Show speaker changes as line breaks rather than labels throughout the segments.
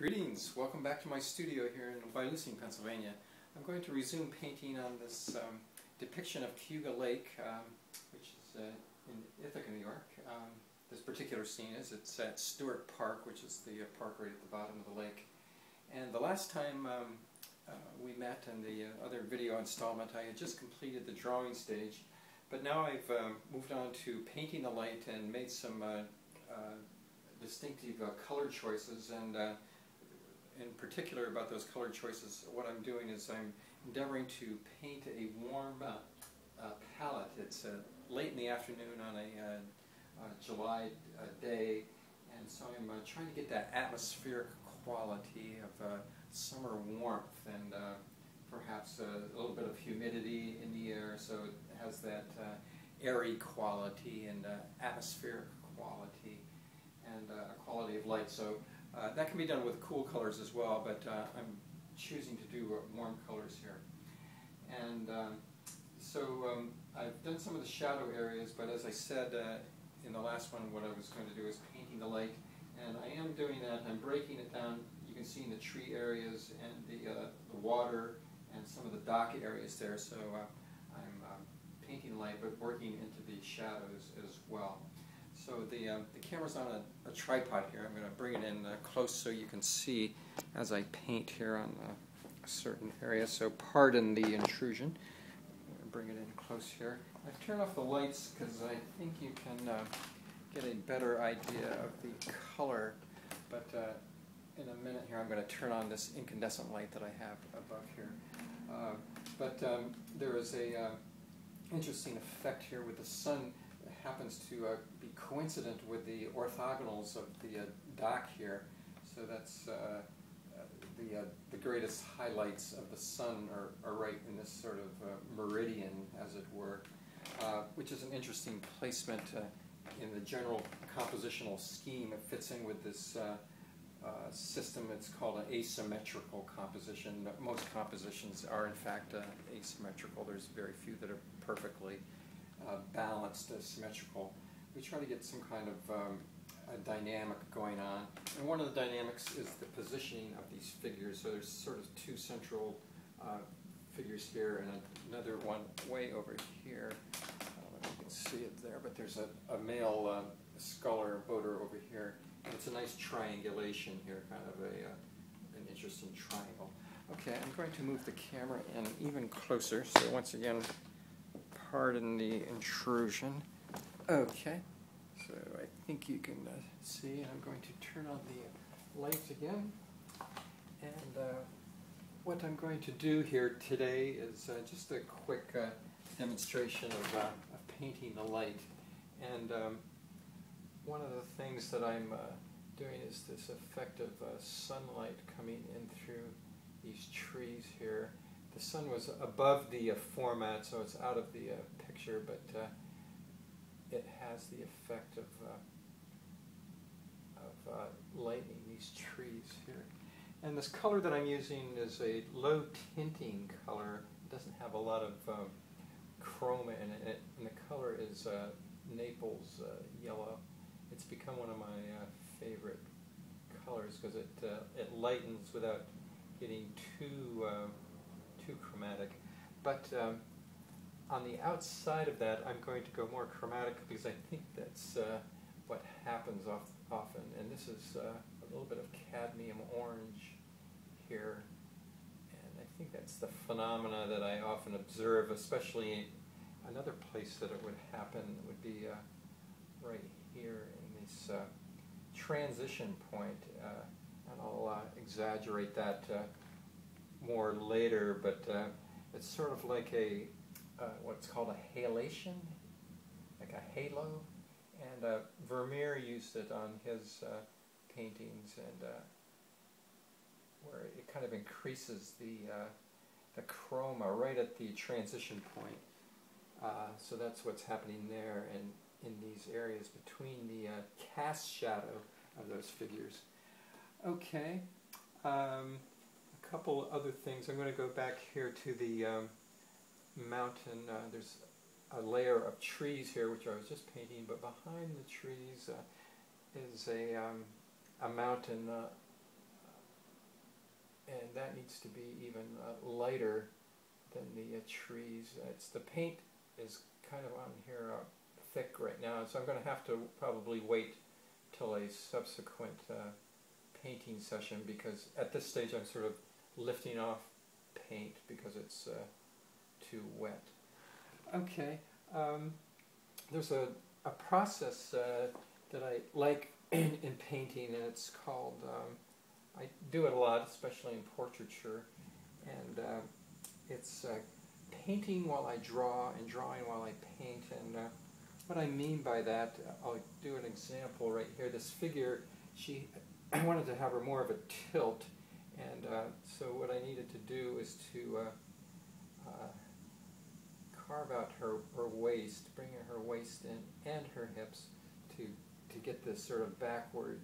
Greetings! Welcome back to my studio here in Wyalusing, Pennsylvania. I'm going to resume painting on this depiction of Cayuga Lake, which is in Ithaca, New York. This particular scene it's at Stewart Park, which is the park right at the bottom of the lake. And the last time we met in the other video installment, I had just completed the drawing stage, but now I've moved on to painting the light and made some distinctive color choices, and in particular about those color choices, what I'm doing is I'm endeavoring to paint a warm palette. It's late in the afternoon on a July day, and so I'm trying to get that atmospheric quality of summer warmth and perhaps a little bit of humidity in the air, so it has that airy quality and atmospheric quality and a quality of light. So that can be done with cool colors as well, but I'm choosing to do warm colors here. And I've done some of the shadow areas, but as I said in the last one, what I was going to do is painting the lake, and I am doing that. I'm breaking it down. You can see in the tree areas and the water and some of the dock areas there, so I'm painting light but working into the shadows as well. So the camera's on a tripod here. I'm going to bring it in close so you can see as I paint here on a certain area. So pardon the intrusion. I'm going to bring it in close here. I've turned off the lights because I think you can get a better idea of the color. But in a minute here I'm going to turn on this incandescent light that I have above here. There is a interesting effect here with the sun. Happens to be coincident with the orthogonals of the dock here, so that's the greatest highlights of the sun are right in this sort of meridian, as it were, which is an interesting placement in the general compositional scheme. It fits in with this system. It's called an asymmetrical composition. Most compositions are in fact asymmetrical. There's very few that are perfectly balanced, symmetrical. We try to get some kind of a dynamic going on, and one of the dynamics is the positioning of these figures. So there's sort of two central figures here, and another one way over here. I don't know if you can see it there, but there's a male sculler boater over here, and it's a nice triangulation here, kind of an interesting triangle. Okay, I'm going to move the camera in even closer, so once again, pardon the intrusion. Okay, so I think you can see, and I'm going to turn on the lights again. And what I'm going to do here today is just a quick demonstration of painting the light. And one of the things that I'm doing is this effect of sunlight coming in through these trees here. The sun was above the format, so it's out of the picture, but it has the effect of lightening these trees here. And this color that I'm using is a low tinting color. It doesn't have a lot of chroma in it, and the color is Naples yellow. It's become one of my favorite colors because it lightens without getting too chromatic. But on the outside of that, I'm going to go more chromatic because I think that's what happens often. And this is a little bit of cadmium orange here. And I think that's the phenomena that I often observe, especially another place that it would happen would be right here in this transition point. And I'll exaggerate that more later, but it's sort of like a what's called a halation, like a halo, and Vermeer used it on his paintings, and where it kind of increases the chroma right at the transition point. So that's what's happening there, and in these areas between the cast shadow of those figures. Okay. Couple other things. I'm going to go back here to the mountain. There's a layer of trees here which I was just painting, but behind the trees is a mountain that needs to be even lighter than the trees. The paint is kind of on here thick right now, so I'm going to have to probably wait till a subsequent painting session, because at this stage I'm sort of lifting off paint because it's too wet. Okay, there's a process that I like in painting, and it's called, I do it a lot, especially in portraiture, and it's painting while I draw and drawing while I paint. And what I mean by that, I'll do an example right here. This figure, I wanted to have her more of a tilt, and so what I needed to do is to carve out her waist, bring her waist in and her hips to get this sort of backward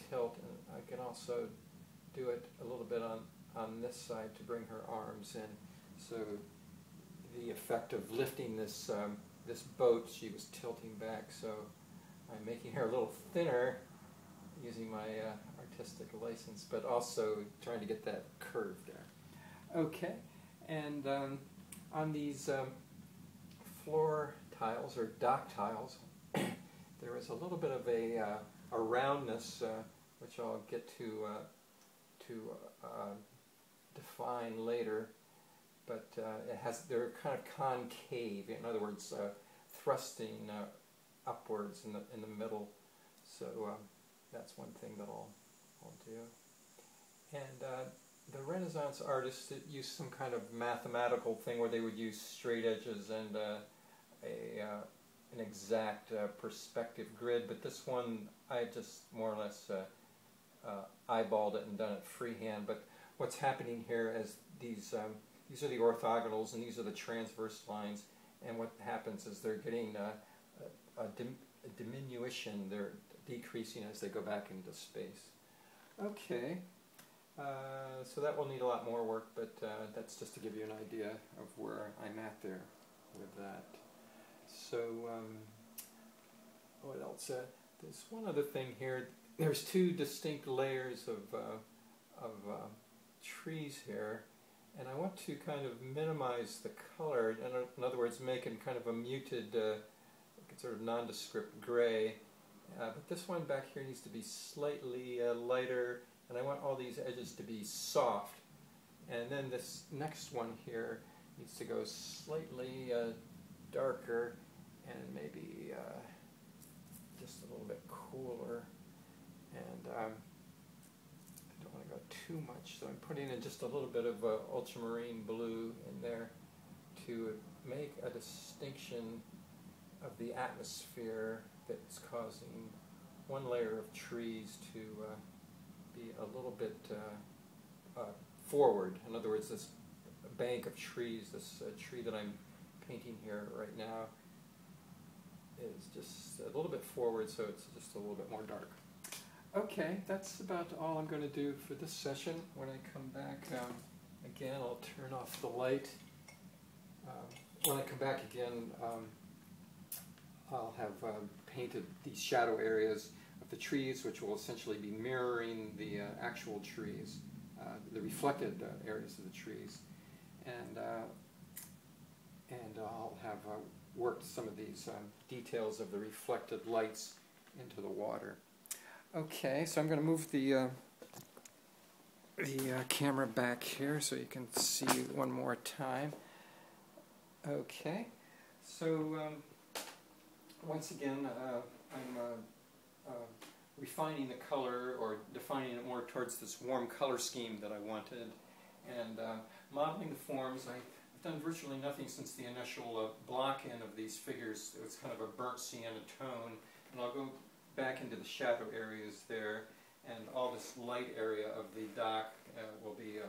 tilt. And I can also do it a little bit on this side to bring her arms in. So the effect of lifting this this boat, she was tilting back, so I'm making her a little thinner using my artistic license, but also trying to get that curve there. Okay, and on these floor tiles or dock tiles, there is a little bit of a roundness, which I'll get to define later. But they're kind of concave. In other words, thrusting upwards in the middle. So that's one thing that I'll do. And the Renaissance artists used some kind of mathematical thing where they would use straight edges and an exact perspective grid. But this one, I just more or less eyeballed it and done it freehand. But what's happening here is these are the orthogonals and these are the transverse lines, and what happens is they're getting a diminution, they're decreasing as they go back into space. Okay, so that will need a lot more work, but that's just to give you an idea of where I'm at there with that. So what else? There's one other thing here. There's two distinct layers of trees here, and I want to kind of minimize the color. In other words, make it kind of a muted, sort of nondescript gray. But this one back here needs to be slightly lighter, and I want all these edges to be soft. And then this next one here needs to go slightly darker and maybe just a little bit cooler. And I don't want to go too much, so I'm putting in just a little bit of ultramarine blue in there to make a distinction of the atmosphere that's causing one layer of trees to be a little bit forward. In other words, this bank of trees, this tree that I'm painting here right now, is just a little bit forward, so it's just a little bit more dark. Okay, that's about all I'm going to do for this session. When I come back, again, I'll turn off the light. When I come back again, I'll have painted these shadow areas of the trees, which will essentially be mirroring the actual trees, the reflected areas of the trees. And I'll have worked some of these details of the reflected lights into the water. Okay, so I'm going to move the camera back here so you can see one more time. Okay, so once again, I'm refining the color, or defining it more towards this warm color scheme that I wanted, and modeling the forms. I've done virtually nothing since the initial block-in of these figures. It was kind of a burnt sienna tone, and I'll go back into the shadow areas there, and all this light area of the dock will be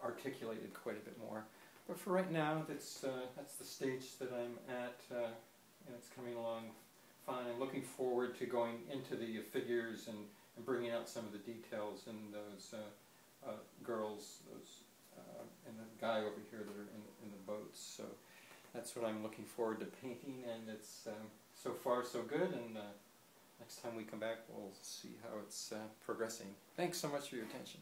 articulated quite a bit more. But for right now, that's the stage that I'm at, and it's coming along fine. I'm looking forward to going into the figures and bringing out some of the details in those girls, and the guy over here that are in the boats. So that's what I'm looking forward to painting, and it's so far so good, and next time we come back we'll see how it's progressing. Thanks so much for your attention.